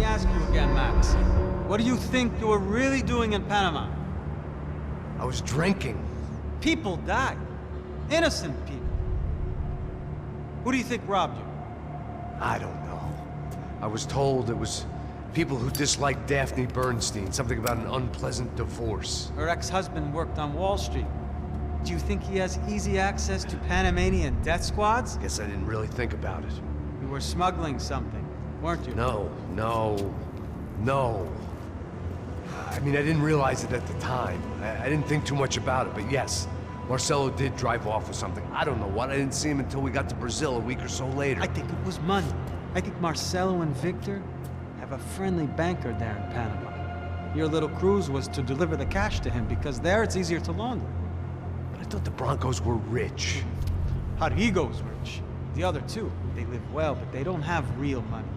me ask you again, Max. What do you think you were really doing in Panama? I was drinking. People died. Innocent people. Who do you think robbed you? I don't know. I was told it was people who disliked Daphne Bernstein, something about an unpleasant divorce. Her ex-husband worked on Wall Street. Do you think he has easy access to Panamanian death squads? Guess I didn't really think about it. You were smuggling something, weren't you? No. I mean, I didn't realize it at the time. I didn't think too much about it, but yes, Marcelo did drive off with something. I don't know what. I didn't see him until we got to Brazil a week or so later. I think it was money. I think Marcelo and Victor have a friendly banker there in Panama. Your little cruise was to deliver the cash to him because there it's easier to launder. But I thought the Broncos were rich. Rodrigo's rich. The other two, they live well, but they don't have real money.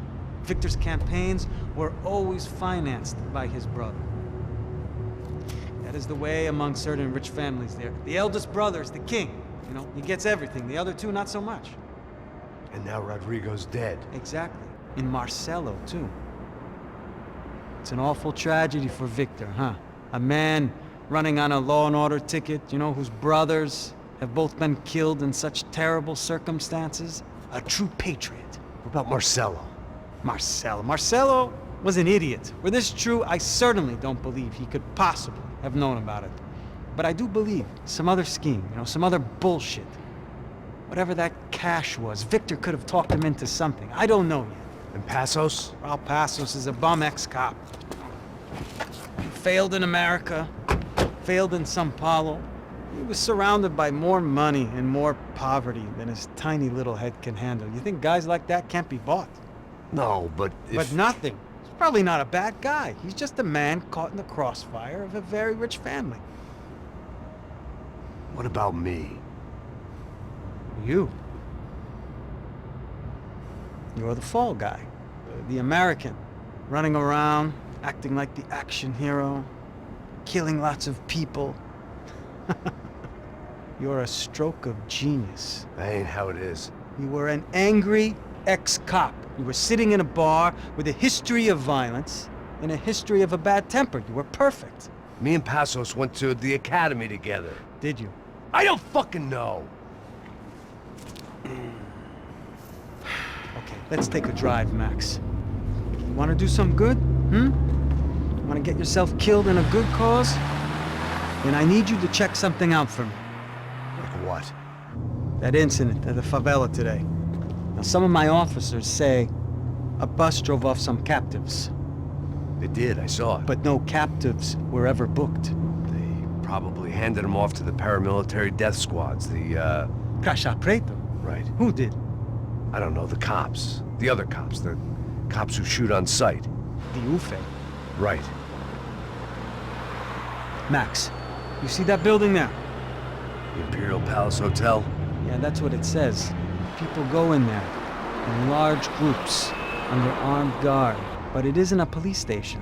Victor's campaigns were always financed by his brother. That is the way among certain rich families there. The eldest brother is the king. You know, he gets everything. The other two, not so much. And now Rodrigo's dead. Exactly. And Marcelo, too. It's an awful tragedy for Victor, huh? A man running on a law and order ticket, you know, whose brothers have both been killed in such terrible circumstances. A true patriot. What about Marcelo? Marcelo was an idiot. Were this true, I certainly don't believe he could possibly have known about it. But I do believe some other scheme, you know, some other bullshit. Whatever that cash was, Victor could have talked him into something. I don't know yet. And Passos? Raul Passos is a bum ex-cop. He failed in America, failed in São Paulo. He was surrounded by more money and more poverty than his tiny little head can handle. You think guys like that can't be bought? No, but if... But nothing. He's probably not a bad guy. He's just a man caught in the crossfire of a very rich family. What about me? You. You're the fall guy. The American. Running around, acting like the action hero. Killing lots of people. You're a stroke of genius. That ain't how it is. You were an angry ex-cop. You were sitting in a bar with a history of violence and a history of a bad temper. You were perfect. Me and Passos went to the academy together. Did you? I don't fucking know! Okay, let's take a drive, Max. You want to do some good? Want to get yourself killed in a good cause? Then I need you to check something out for me. Like what? That incident at the favela today. Now, some of my officers say a bus drove off some captives. It did, I saw it. But no captives were ever booked. They probably handed them off to the paramilitary death squads, the, Caixa Preto? Right. Who did? I don't know, the cops. The other cops, the cops who shoot on sight. The UFE. Right. Max, you see that building there? The Imperial Palace Hotel? Yeah, that's what it says. People go in there, in large groups, under armed guard. But it isn't a police station,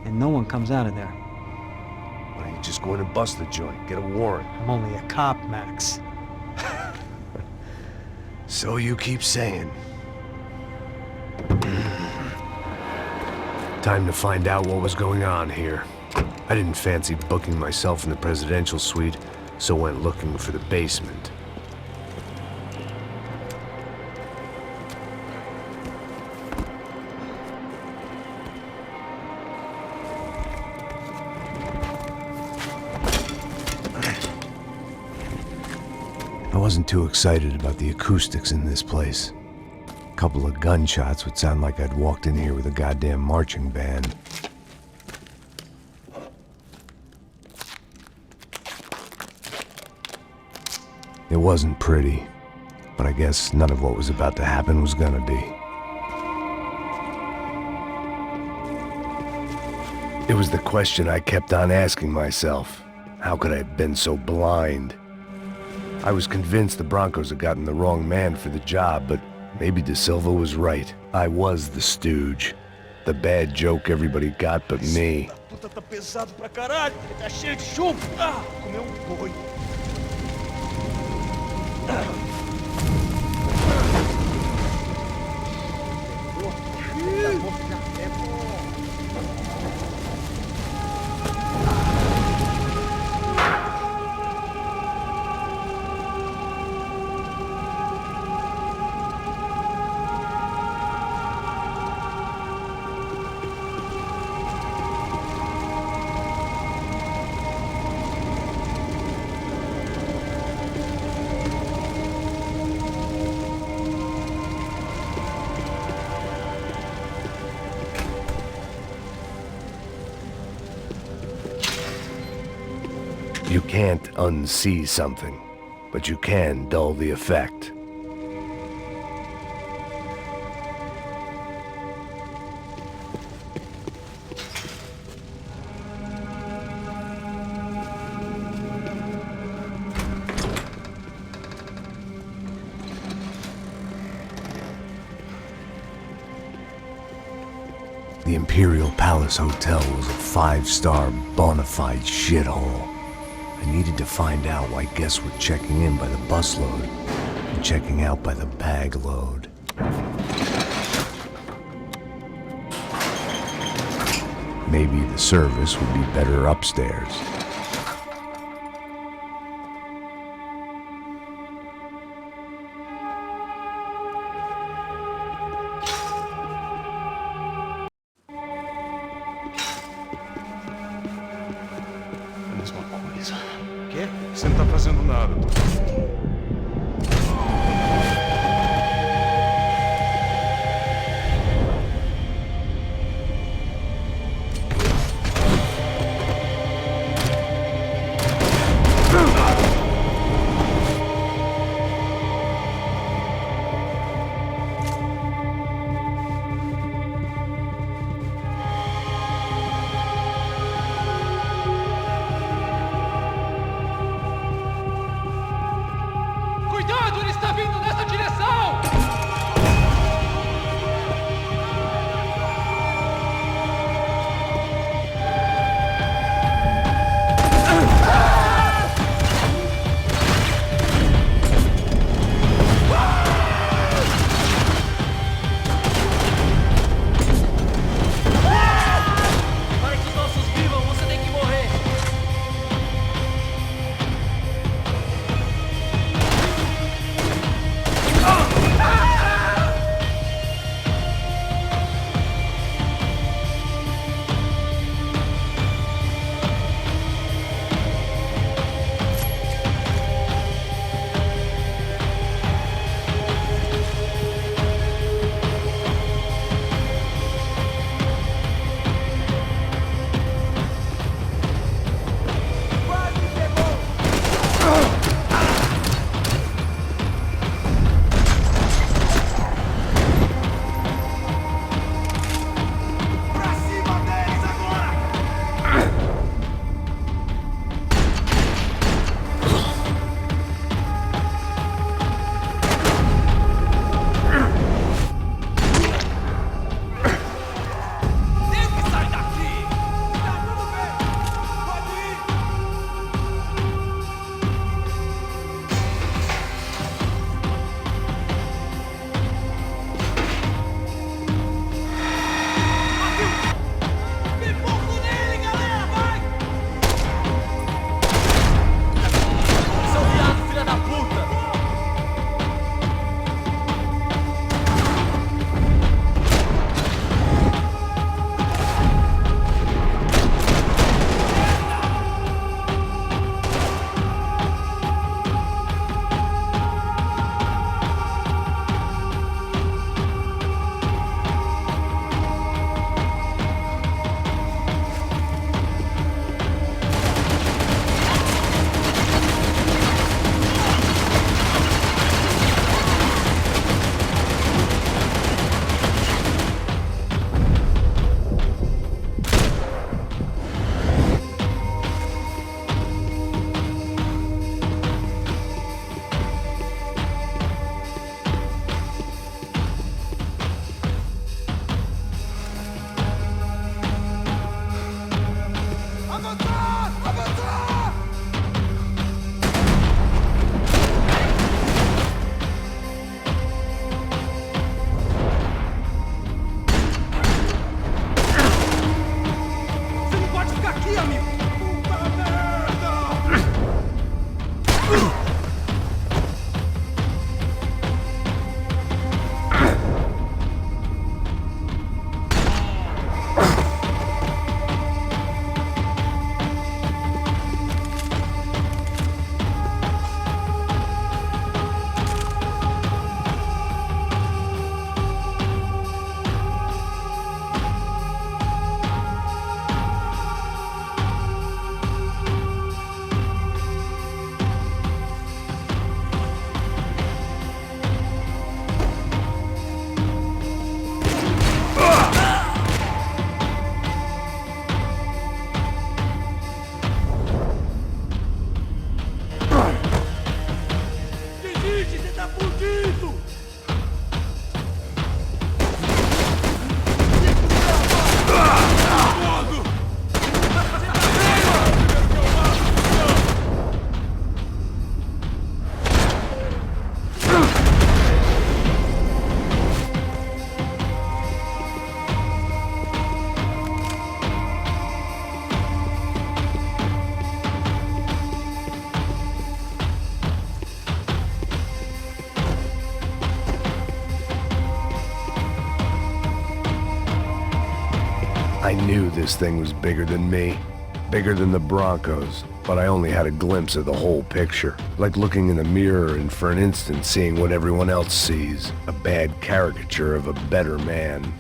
and no one comes out of there. Why don't you just go in and bust the joint, get a warrant? I'm only a cop, Max. So you keep saying. Time to find out what was going on here. I didn't fancy booking myself in the presidential suite, so went looking for the basement. I wasn't too excited about the acoustics in this place. A couple of gunshots would sound like I'd walked in here with a goddamn marching band. It wasn't pretty, but I guess none of what was about to happen was gonna be. It was the question I kept on asking myself. How could I have been so blind? I was convinced the Broncos had gotten the wrong man for the job, but maybe De Silva was right. I was the stooge. The bad joke everybody got but me. You can't unsee something, but you can dull the effect. The Imperial Palace Hotel was a 5-star bona fide shithole. I needed to find out why guests were checking in by the busload and checking out by the bag load. Maybe the service would be better upstairs. Mesma coisa. Quê? Você não tá fazendo nada. I knew this thing was bigger than me, bigger than the Broncos, but I only had a glimpse of the whole picture, like looking in the mirror and for an instant seeing what everyone else sees, a bad caricature of a better man.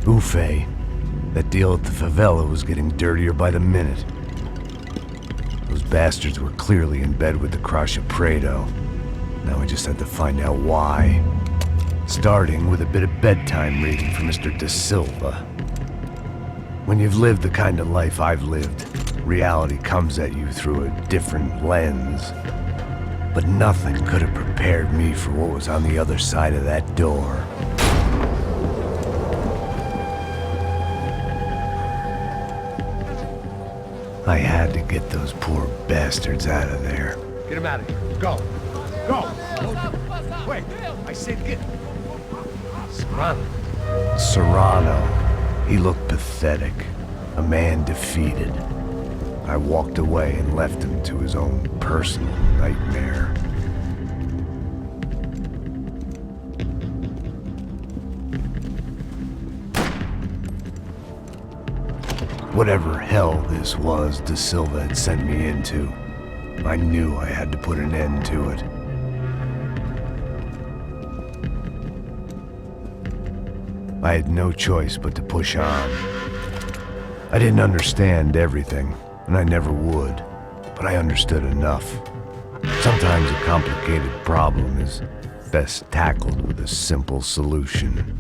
Ufe. That deal at the favela was getting dirtier by the minute. Those bastards were clearly in bed with the Crusher Prado. Now I just had to find out why. Starting with a bit of bedtime reading for Mr. Da Silva. When you've lived the kind of life I've lived, reality comes at you through a different lens. But nothing could have prepared me for what was on the other side of that door. I had to get those poor bastards out of there. Get him out of here. Go. Go. Wait. I said get. Serrano. Serrano. He looked pathetic. A man defeated. I walked away and left him to his own personal nightmare. Whatever hell this was Da Silva had sent me into, I knew I had to put an end to it. I had no choice but to push on. I didn't understand everything, and I never would, but I understood enough. Sometimes a complicated problem is best tackled with a simple solution.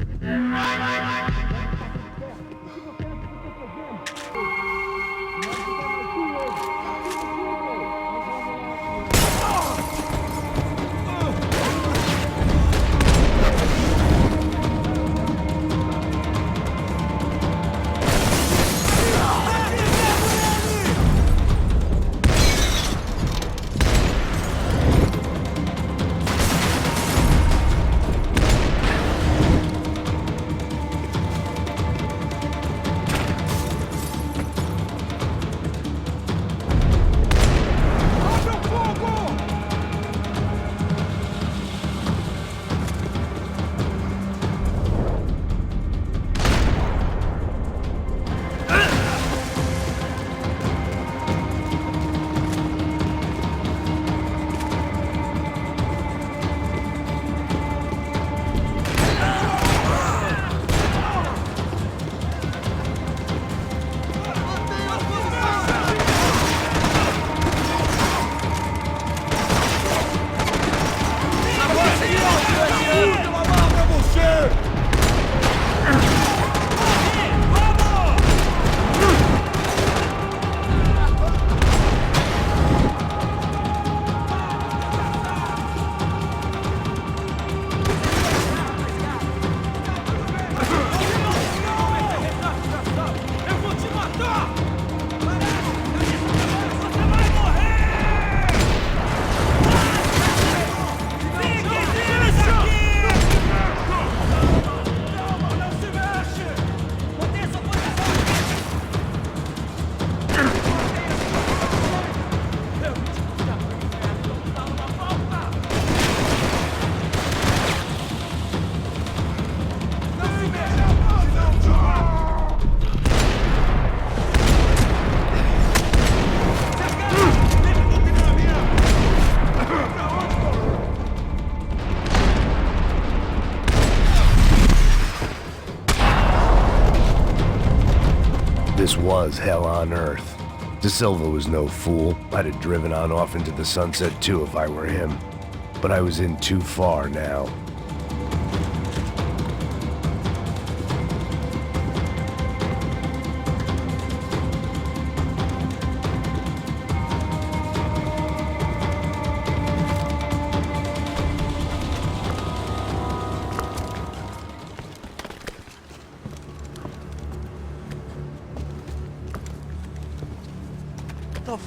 This was hell on earth. Da Silva was no fool. I'd have driven on off into the sunset too if I were him. But I was in too far now. The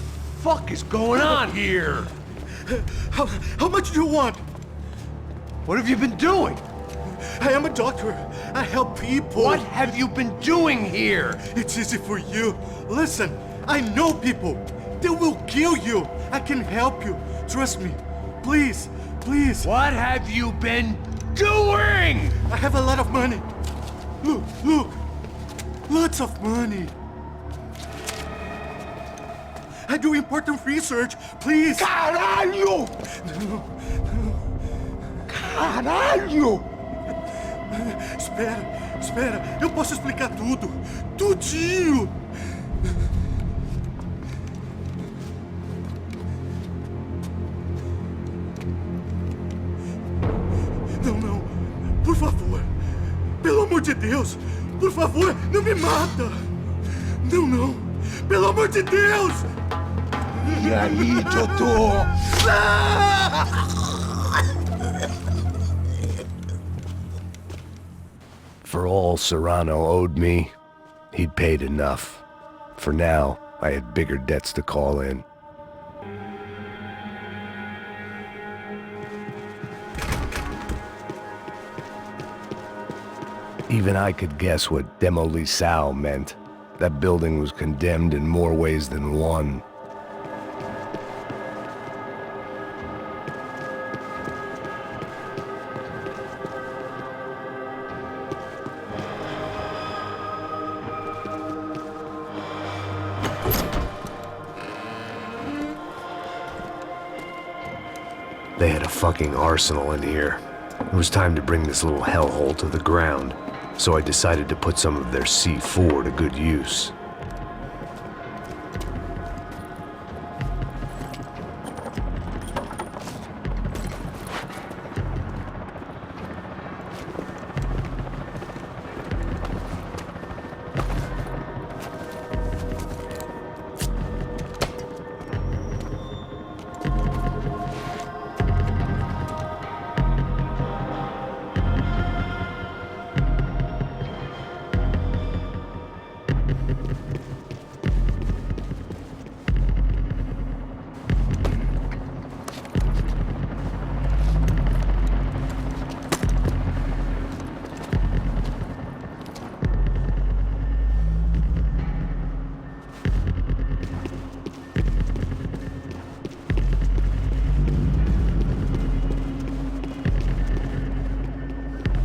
fuck is going on here? How much do you want? What have you been doing? I am a doctor. I help people. What have you been doing here? It's easy for you. Listen, I know people. They will kill you. I can help you. Trust me. Please, please. What have you been doing? I have a lot of money. Look, look. Lots of money. I do important research. Please. Caralho! Caralho! Espera. Eu posso explicar tudo. Tudinho. Não. Por favor. Pelo amor de Deus. Por favor, não me mata. Não. Pelo amor de Deus. E aí, doutor? For all Serrano owed me, he'd paid enough. For now, I had bigger debts to call in. Even I could guess what Demolisal meant. That building was condemned in more ways than one. They had a fucking arsenal in here. It was time to bring this little hellhole to the ground, so I decided to put some of their C4 to good use.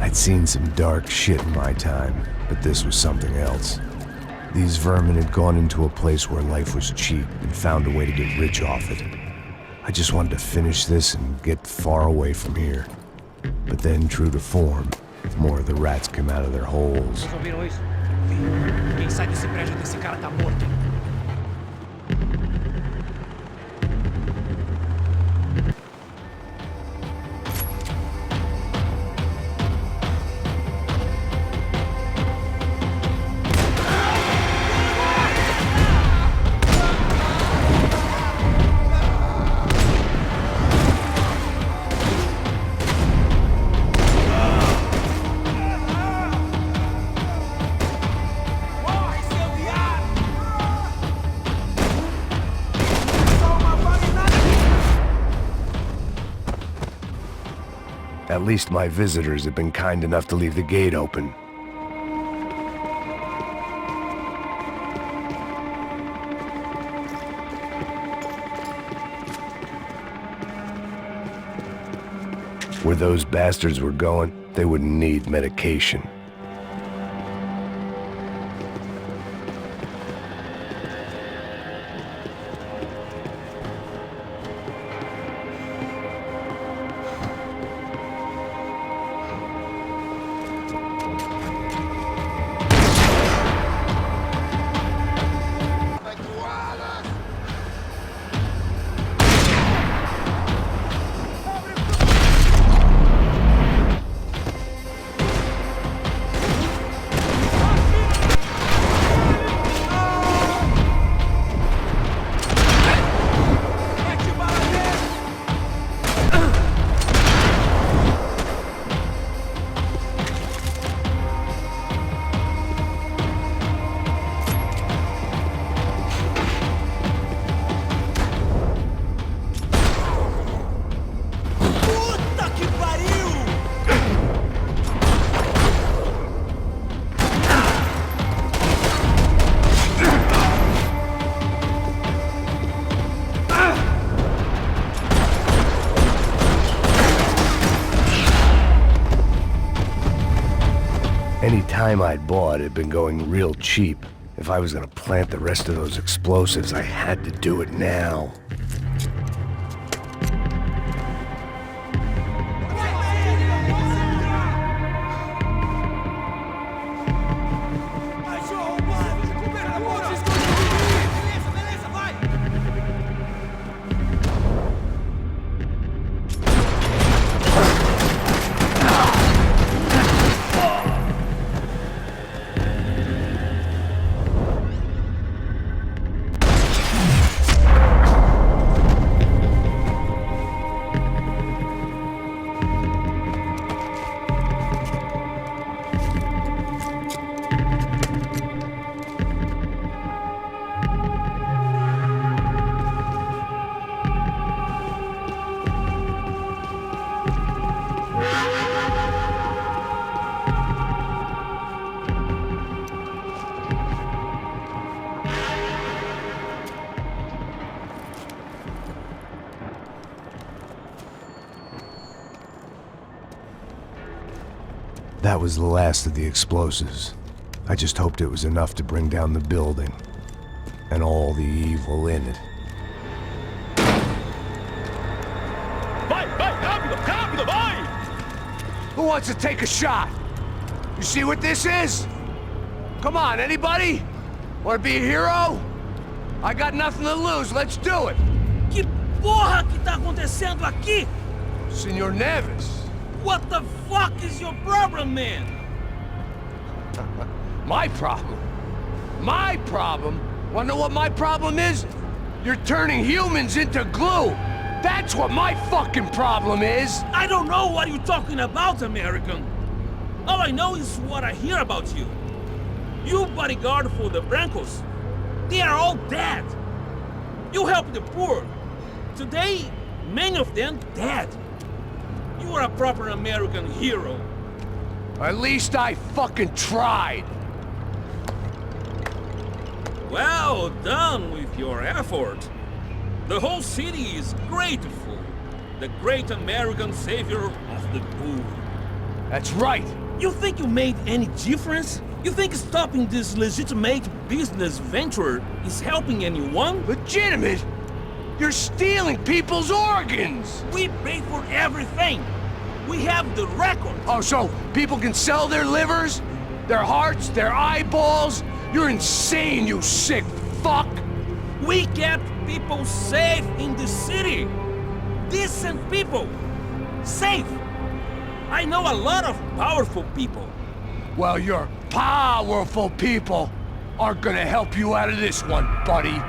I'd seen some dark shit in my time, but this was something else. These vermin had gone into a place where life was cheap and found a way to get rich off it. I just wanted to finish this and get far away from here. But then, true to form, more of the rats came out of their holes. Vocês ouviram isso? Quem sai desse prédio desse cara tá morto. At least my visitors had been kind enough to leave the gate open. Where those bastards were going, they wouldn't need medication. time I'd bought had been going real cheap. If I was gonna plant the rest of those explosives, I had to do it now. That was the last of the explosives. I just hoped it was enough to bring down the building. And all the evil in it. Vai, rápido, rápido, vai! Who wants to take a shot? You see what this is? Come on, anybody? Want to be a hero? I got nothing to lose, let's do it! Que porra que tá acontecendo aqui? Senor Neves. What the fuck is your problem, man? My problem? My problem? Wanna know what my problem is? You're turning humans into glue! That's what my fucking problem is! I don't know what you're talking about, American. All I know is what I hear about you. You bodyguard for the Brancos. They are all dead. You help the poor. Today, many of them dead. You are a proper American hero. At least I fucking tried! Well done with your effort. The whole city is grateful. The great American savior of the poor. That's right! You think you made any difference? You think stopping this legitimate business venture is helping anyone? Legitimate? You're stealing people's organs! We pay for everything. We have the record. Oh, so people can sell their livers? Their hearts? Their eyeballs? You're insane, you sick fuck! We kept people safe in the city. Decent people. Safe. I know a lot of powerful people. Well, your powerful people aren't gonna help you out of this one, buddy.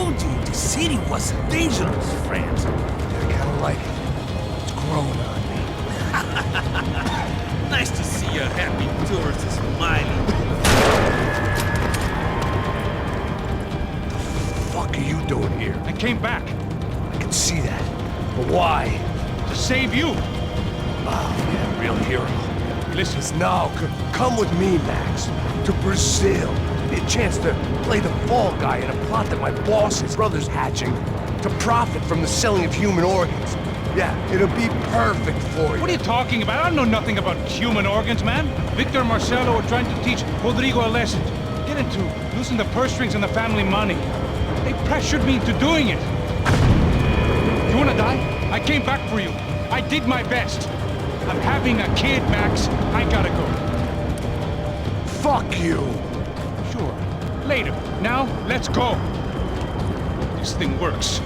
told you the city was dangerous, friend. I kinda like it. It's growing on me. Nice to see a happy tourist smiling. What the fuck are you doing here? I came back I can see that. But why? to save you. Oh, yeah, real hero. Listen, Now, come with me, Max. To Brazil. Be a chance to play the fall guy in a plot that my boss's brother's hatching to profit from the selling of human organs. Yeah, it'll be perfect for you. what are you talking about? I don't know nothing about human organs, man. Victor and Marcelo were trying to teach Rodrigo a lesson. Get into losing the purse strings and the family money. They pressured me into doing it. You wanna die? I came back for you. I did my best. I'm having a kid, Max. I gotta go. Fuck you! Sure. Later. Now, let's go. This thing works.